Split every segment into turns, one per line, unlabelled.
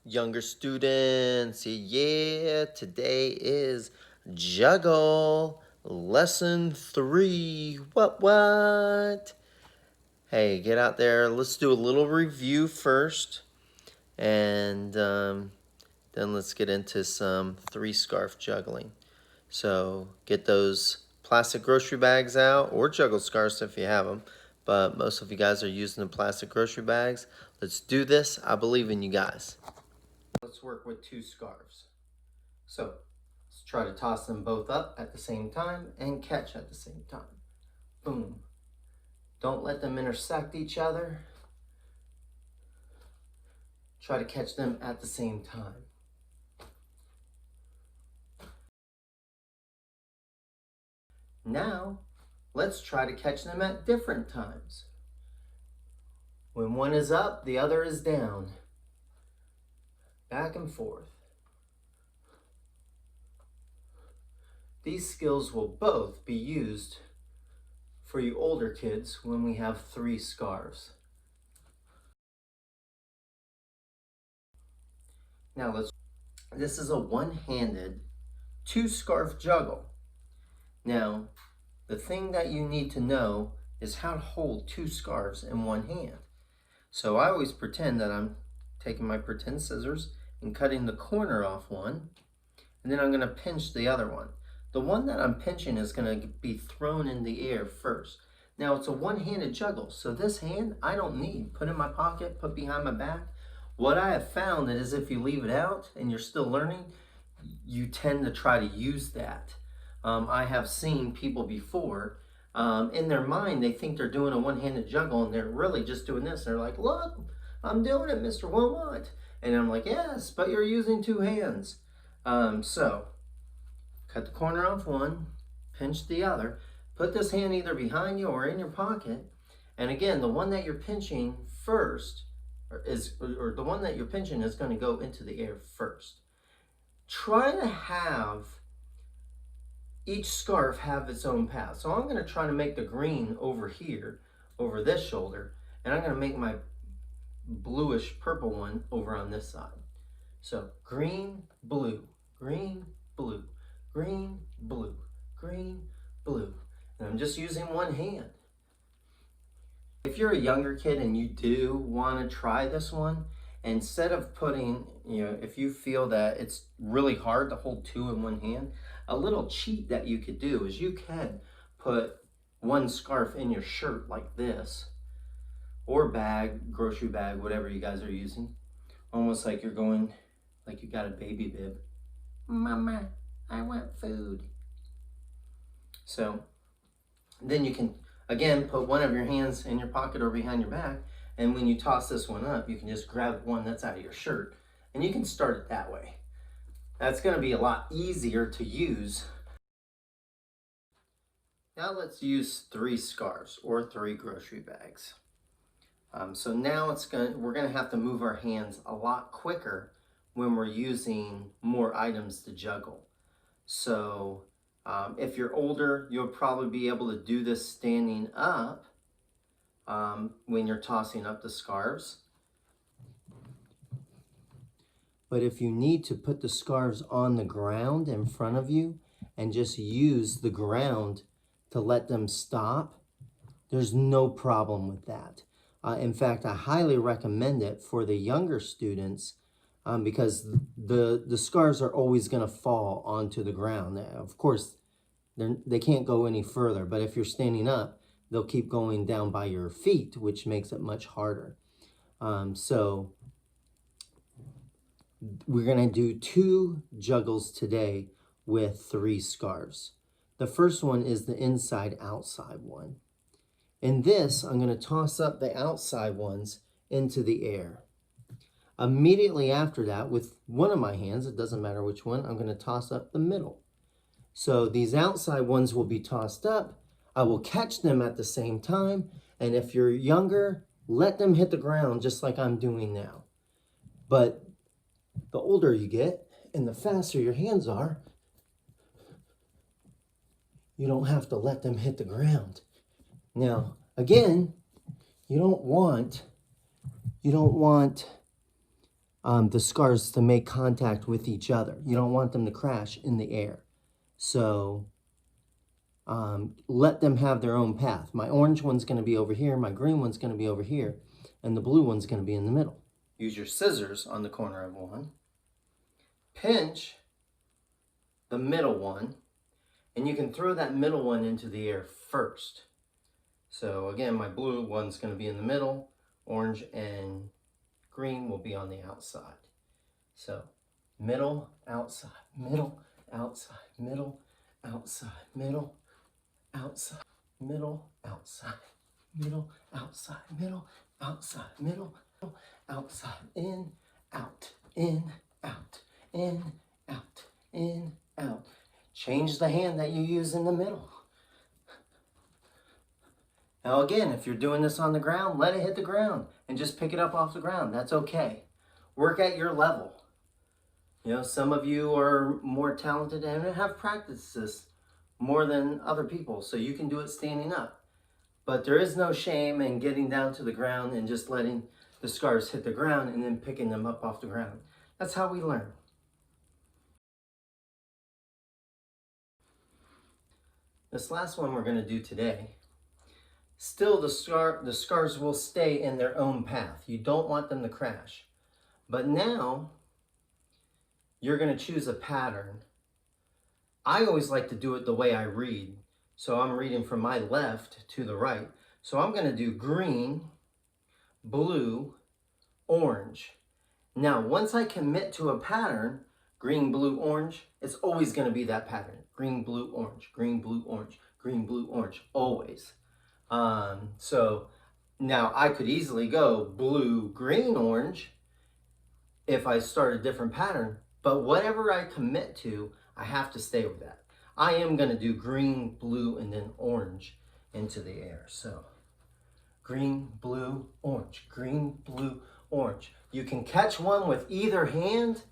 Younger students, yeah, today is Juggle Lesson 3. What? Hey, get out there. Let's do a little review first, and then let's get into some three scarf juggling. So get those plastic grocery bags out, or juggle scarves if you have them, but most of you guys are using the plastic grocery bags. Let's do this. I believe in you guys. Let's work with two scarves. So let's try to toss them both up at the same time and catch at the same time. Boom. Don't let them intersect each other. Try to catch them at the same time. Now, let's try to catch them at different times. When one is up, the other is down. Back and forth. These skills will both be used for you older kids when we have three scarves. Now this is a one-handed two scarf juggle. Now, the thing that you need to know is how to hold two scarves in one hand. So I always pretend that I'm taking my pretend scissors and cutting the corner off one, and then I'm going to pinch the other one. The one that I'm pinching is going to be thrown in the air first. Now it's a one-handed juggle, so this hand I don't need. Put in my pocket, put behind my back. What I have found is if you leave it out and you're still learning, you tend to try to use that. I have seen people before, in their mind, they think they're doing a one-handed juggle and they're really just doing this. They're like, look, I'm doing it, Mr. Wilmot. And I'm like, yes, but you're using two hands. So, cut the corner off one, pinch the other, put this hand either behind you or in your pocket. And again, the one that you're pinching first, or the one that you're pinching is going to go into the air first. Try to have each scarf have its own path. So I'm going to try to make the green over here, over this shoulder, and I'm going to make my bluish purple one over on this side. So green, blue, green, blue, green, blue, green, blue. And I'm just using one hand. If you're a younger kid and you do want to try this one, instead of putting, if you feel that it's really hard to hold two in one hand, a little cheat that you could do is you can put one scarf in your shirt like this, or bag, grocery bag, whatever you guys are using, almost like you're going, like you got a baby bib. Mama, I want food. So then you can, again, put one of your hands in your pocket or behind your back, and when you toss this one up, you can just grab one that's out of your shirt, and you can start it that way. That's going to be a lot easier to use. Now let's use three scarves or three grocery bags. So now we're going to have to move our hands a lot quicker when we're using more items to juggle. So if you're older, you'll probably be able to do this standing up when you're tossing up the scarves. But if you need to put the scarves on the ground in front of you and just use the ground to let them stop, there's no problem with that. In fact, I highly recommend it for the younger students because the scarves are always going to fall onto the ground. Of course, they can't go any further, but if you're standing up, they'll keep going down by your feet, which makes it much harder. So we're going to do two juggles today with three scarves. The first one is the inside-outside one. In this, I'm going to toss up the outside ones into the air. Immediately after that, with one of my hands, it doesn't matter which one, I'm going to toss up the middle. So these outside ones will be tossed up. I will catch them at the same time. And if you're younger, let them hit the ground just like I'm doing now. But the older you get and the faster your hands are, you don't have to let them hit the ground. Now, again, you don't want the scarves to make contact with each other. You don't want them to crash in the air. So let them have their own path. My orange one's going to be over here, my green one's going to be over here, and the blue one's going to be in the middle. Use your scissors on the corner of one. Pinch the middle one, and you can throw that middle one into the air first. So again, my blue one's going to be in the middle, orange and green will be on the outside. So middle, outside, middle, outside, middle, outside, middle, outside, middle, outside, middle, outside, middle, outside, middle, outside, in, out, in, out, in, out, in, out. Change the hand that you use in the middle. Now again, if you're doing this on the ground, let it hit the ground and just pick it up off the ground. That's okay. Work at your level. You know, some of you are more talented and have practiced this more than other people, so you can do it standing up. But there is no shame in getting down to the ground and just letting the scarves hit the ground and then picking them up off the ground. That's how we learn. This last one we're going to do today, still the scarves will stay in their own path. You don't want them to crash. But now you're going to choose a pattern. I always like to do it the way I read. So I'm reading from my left to the right. So I'm going to do green, blue, orange. Now, once I commit to a pattern, green, blue, orange, it's always going to be that pattern. Green, blue, orange, green, blue, orange, green, blue, orange, always. So now I could easily go blue, green, orange if I start a different pattern, but whatever I commit to, I have to stay with that. I am going to do green, blue, and then orange into the air. So green, blue, orange, green, blue, orange. You can catch one with either hand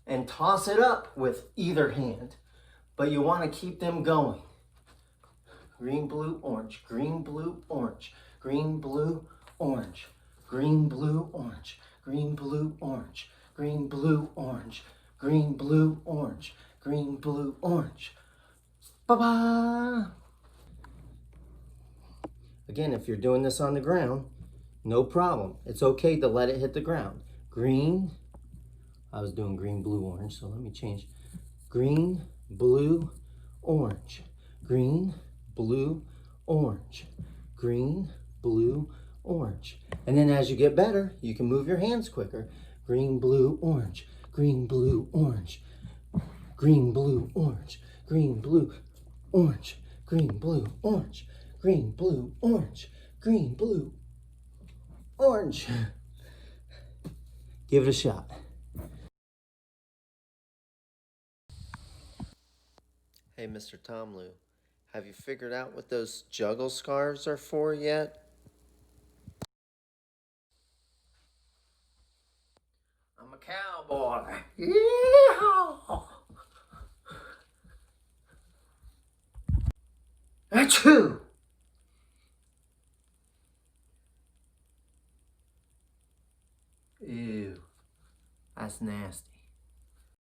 and toss it up with either hand, but you want to keep them going. Green, blue, orange, green, blue, orange, green, blue, orange, green, blue, orange, green, blue, orange, green, blue, orange, green, blue, orange, green, blue, orange. Bye-bye. Again, if you're doing this on the ground, no problem. It's okay to let it hit the ground. Green, I was doing green, blue, orange, so let me change. Green, blue, orange, green, blue, orange, green, blue, orange. And then as you get better, you can move your hands quicker. Green, blue, orange, green, blue, orange, green, blue, orange, green, blue, orange, green, blue, orange, green, blue, orange, green, blue, orange. Give it a shot. Hey, Mr. Tomlu, have you figured out what those juggle scarves are for yet? I'm a cowboy. Yeehaw! Achoo! Ew, that's nasty.